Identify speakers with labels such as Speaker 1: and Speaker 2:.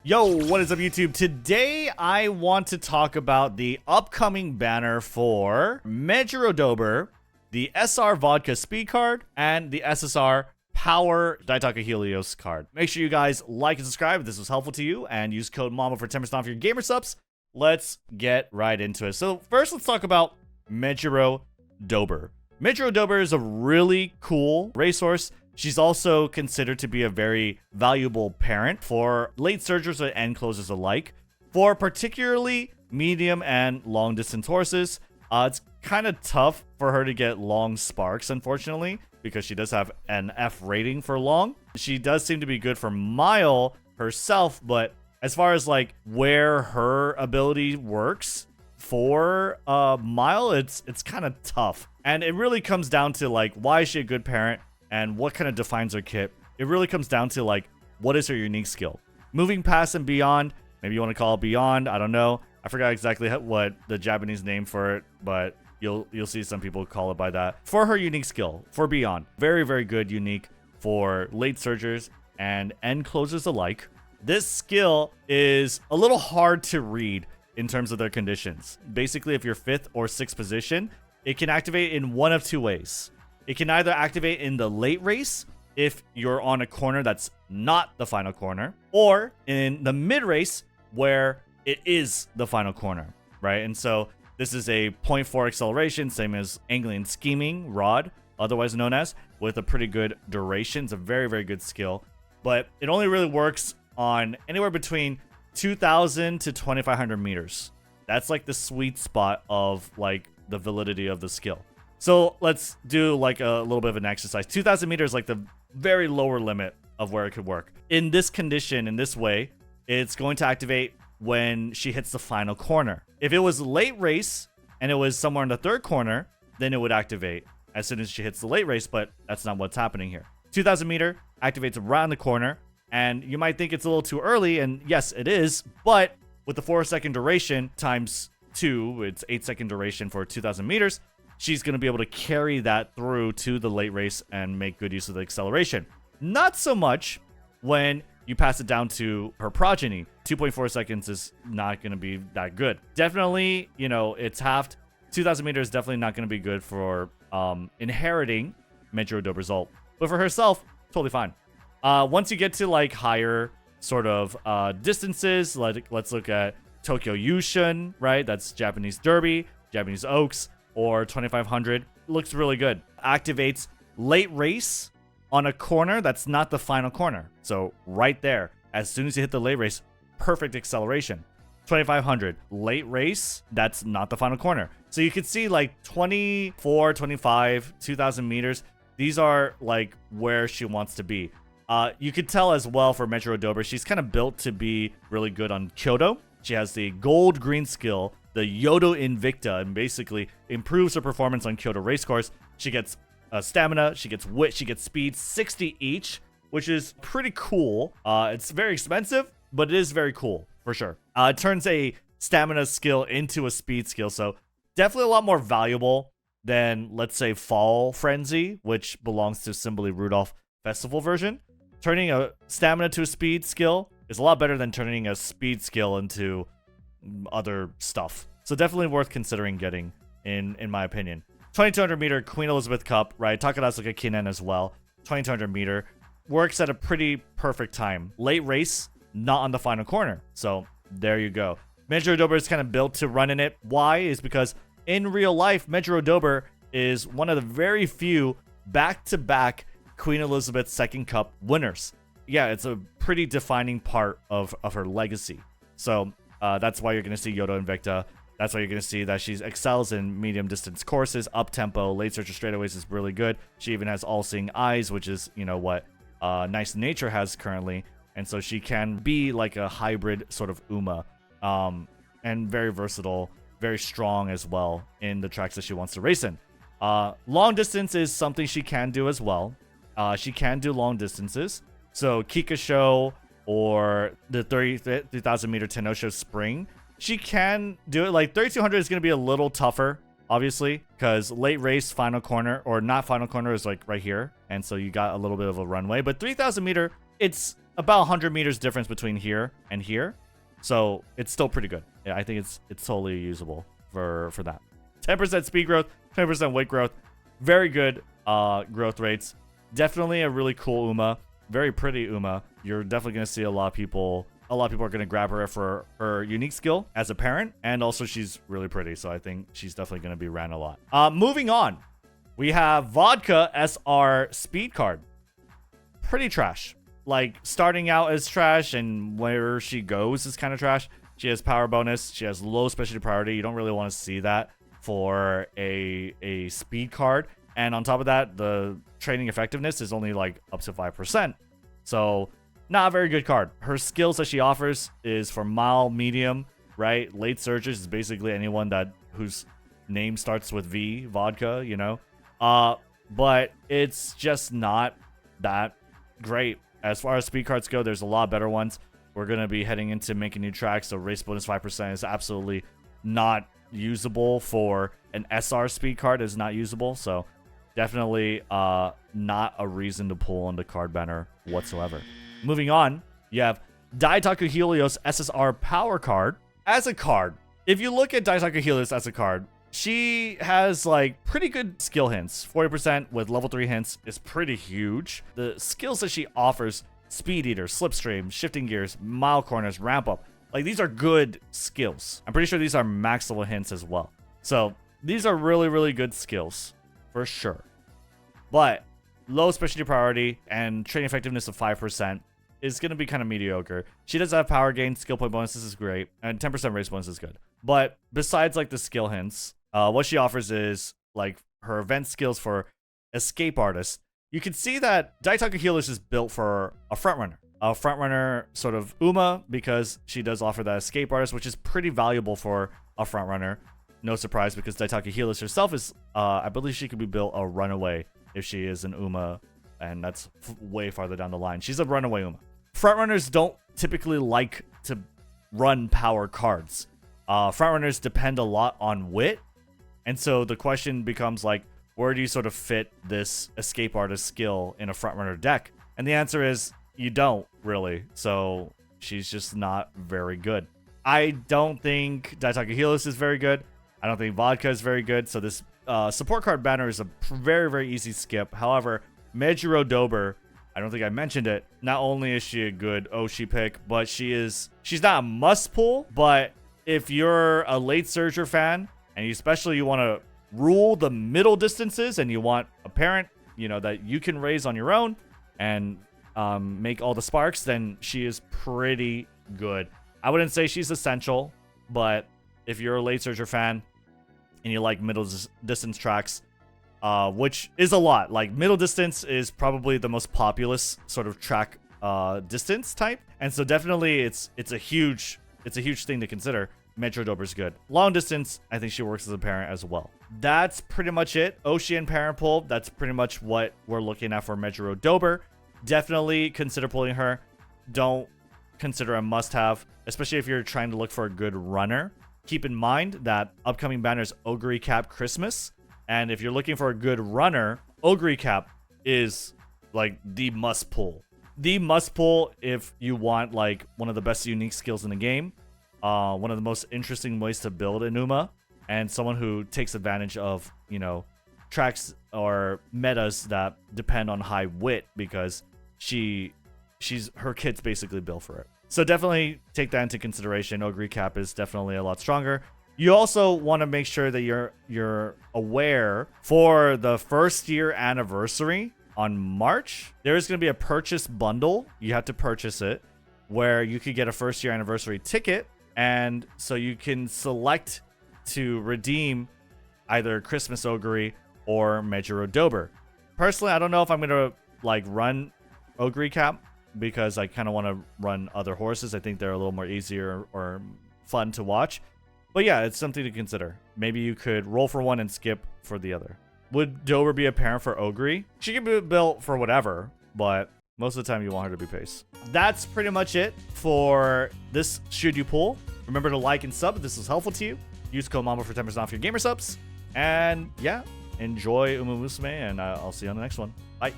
Speaker 1: Yo, what is up YouTube? Today I want to talk about the upcoming banner for Mejiro Dober, the SR Vodka Speed card, and the SSR Power Daitaku Helios card. Make sure you guys like and subscribe if this was helpful to you, and use code MAMA for 10% off your gamer subs. Let's get right into it. So first, let's talk about Mejiro Dober. Mejiro Dober is a really cool racehorse. She's also considered to be a very valuable parent for late surgers and end closers alike. For particularly medium and long distance horses, it's kind of tough for her to get long sparks, unfortunately, because she does have an F rating for long. She does seem to be good for mile herself, but as far as like where her ability works for mile, it's kind of tough. And it really comes down to like, why is she a good parent? And what kind of defines her kit. It really comes down to like, what is her unique skill? Moving past and beyond, maybe you want to call it beyond, I don't know. I forgot exactly what the Japanese name for it, but you'll see some people call it by that. For her unique skill, for beyond, very, very good, unique for late surgers and end closers alike. This skill is a little hard to read in terms of their conditions. Basically, if you're 5th or 6th position, it can activate in one of two ways. It can either activate in the late race if you're on a corner that's not the final corner, or in the mid race where it is the final corner, right? And so this is a 0.4 acceleration, same as angling scheming rod, otherwise known as, with a pretty good duration. It's a very, very good skill, but it only really works on anywhere between 2,000 to 2,500 meters. That's like the sweet spot of like the validity of the skill. So let's do like a little bit of an exercise. 2,000 meters is like the very lower limit of where it could work. In this condition, in this way, it's going to activate when she hits the final corner. If it was late race and it was somewhere in the 3rd corner, then it would activate as soon as she hits the late race, but that's not what's happening here. 2,000 meter activates around the corner, and you might think it's a little too early, and yes, it is, but with the 4-second duration times 2, it's 8-second duration for 2,000 meters, she's going to be able to carry that through to the late race and make good use of the acceleration. Not so much when you pass it down to her progeny. 2.4 seconds is not going to be that good. Definitely, you know, it's halved. 2,000 meters is definitely not going to be good for inheriting Mejiro Dober's result. But for herself, totally fine. Once you get to like higher sort of distances, let's look at Tokyo Yushun, right? That's Japanese Derby, Japanese Oaks, or 2,500. Looks really good. Activates late race on a corner that's not the final corner. So right there, as soon as you hit the late race, perfect acceleration. 2,500 late race, that's not the final corner. So you can see like 24, 25, 2,000 meters. These are like where she wants to be. You could tell as well for Mejiro Dober, she's kind of built to be really good on Kyoto. She has the gold green skill, the Yodo Invicta, and basically improves her performance on Kyoto racecourse. She gets stamina, she gets wit, she gets speed, 60 each, which is pretty cool. It's very expensive, but it is very cool for sure. It turns a stamina skill into a speed skill, so definitely a lot more valuable than, let's say, Fall Frenzy, which belongs to Symboli Rudolph Festival version. Turning a stamina to a speed skill is a lot better than turning a speed skill into other stuff. So definitely worth considering getting, in my opinion. 2,200 meter Queen Elizabeth Cup, right? Takarazuka Kinen as well. 2,200 meter works at a pretty perfect time. Late race, not on the final corner. So there you go. Mejiro Dober is kind of built to run in it. Why? Is because in real life, Mejiro Dober is one of the very few back-to-back Queen Elizabeth II Cup winners. Yeah, it's a pretty defining part of her legacy. So that's why you're going to see Yodo Invicta. That's why you're going to see that she excels in medium distance courses, up tempo, late surger straightaways is really good. She even has all seeing eyes, which is, you know, what Nice Nature has currently. And so she can be like a hybrid sort of Uma, and very versatile, very strong as well in the tracks that she wants to race in. Long distance is something she can do as well. She can do long distances. So Kikasho or the 30,000 meter Tenosho Spring, she can do it. Like 3,200 is going to be a little tougher, obviously, because late race final corner, or not final corner, is like right here. And so you got a little bit of a runway. But 3,000 meter, it's about 100 meters difference between here and here. So it's still pretty good. Yeah, I think it's totally usable for that. 10% speed growth, 20% weight growth. Very good growth rates. Definitely a really cool Uma. Very pretty Uma. You're definitely going to see a lot of people are going to grab her for her unique skill as a parent. And also she's really pretty. So I think she's definitely going to be ran a lot. Moving on. We have Vodka SR speed card. Pretty trash. Like, starting out as trash, and where she goes is kind of trash. She has power bonus. She has low specialty priority. You don't really want to see that for a speed card. And on top of that, the training effectiveness is only like up to 5%. So not a very good card. Her skills that she offers is for mild, medium, right? Late surges is basically anyone whose name starts with V, vodka, you know. But it's just not that great. As far as speed cards go, there's a lot better ones. We're going to be heading into making new tracks, so race bonus 5% is absolutely not usable for an SR speed card. Is not usable, so definitely not a reason to pull on the card banner whatsoever. Moving on, you have Daitaku Helios SSR power card. As a card, if you look at Daitaku Helios as a card, she has like pretty good skill hints. 40% with level 3 hints is pretty huge. The skills that she offers, Speed Eater, Slipstream, Shifting Gears, Mile Corners, Ramp Up, like these are good skills. I'm pretty sure these are max level hints as well. So these are really, really good skills for sure. But low specialty priority and training effectiveness of 5% is going to be kind of mediocre. She does have power gain, skill point bonuses is great, and 10% race bonus is good. But besides like the skill hints, what she offers is like her event skills for escape artists. You can see that Daitaku Helios is built for a frontrunner sort of Uma, because she does offer that escape artist, which is pretty valuable for a frontrunner. No surprise, because Daitaku Helios herself is, I believe she could be built a runaway if she is an Uma, and that's way farther down the line. She's a runaway Uma. Frontrunners don't typically like to run power cards. Frontrunners depend a lot on wit, and so the question becomes like, where do you sort of fit this escape artist skill in a frontrunner deck? And the answer is you don't really. So she's just not very good. I don't think Daitaku Helios is very good. I don't think Vodka is very good. So this support card banner is a very, very easy skip. However, Mejiro Dober, I don't think I mentioned it. Not only is she a good Oshi pick, but she's not a must pull. But if you're a late surger fan, and especially you want to rule the middle distances, and you want a parent, you know, that you can raise on your own and make all the sparks, then she is pretty good. I wouldn't say she's essential, but if you're a late surger fan and you like middle distance tracks, which is a lot, like middle distance is probably the most populous sort of track distance type, and so definitely it's a huge thing to consider. Mejiro Dober's good. Long distance, I think she works as a parent as well. That's pretty much it. Ocean parent pull, that's pretty much what we're looking at for Mejiro Dober. Definitely consider pulling her. Don't consider a must-have, especially if you're trying to look for a good runner. Keep in mind that upcoming banner is Oguri Cap Christmas, and if you're looking for a good runner, Oguri Cap is like the must pull. The must pull if you want like one of the best unique skills in the game. One of the most interesting ways to build an Uma, and someone who takes advantage of, you know, tracks or metas that depend on high wit, because her kit's basically built for it. So definitely take that into consideration. Oguri Cap is definitely a lot stronger. You also want to make sure that you're aware for the first year anniversary on March. There is going to be a purchase bundle. You have to purchase it, where you could get a first year anniversary ticket. And so you can select to redeem either Christmas Oguri or Mejiro Dober. Personally, I don't know if I'm going to like run Oguri Cap, because I kind of want to run other horses. I think they're a little more easier or fun to watch. But yeah, it's something to consider. Maybe you could roll for one and skip for the other. Would Dober be a parent for Oguri? She can be built for whatever, but most of the time you want her to be pace. That's pretty much it for this Should You Pull. Remember to like and sub if this was helpful to you. Use code MAMA for 10% off your gamer subs. And yeah, enjoy umamusume, and I'll see you on the next one. Bye.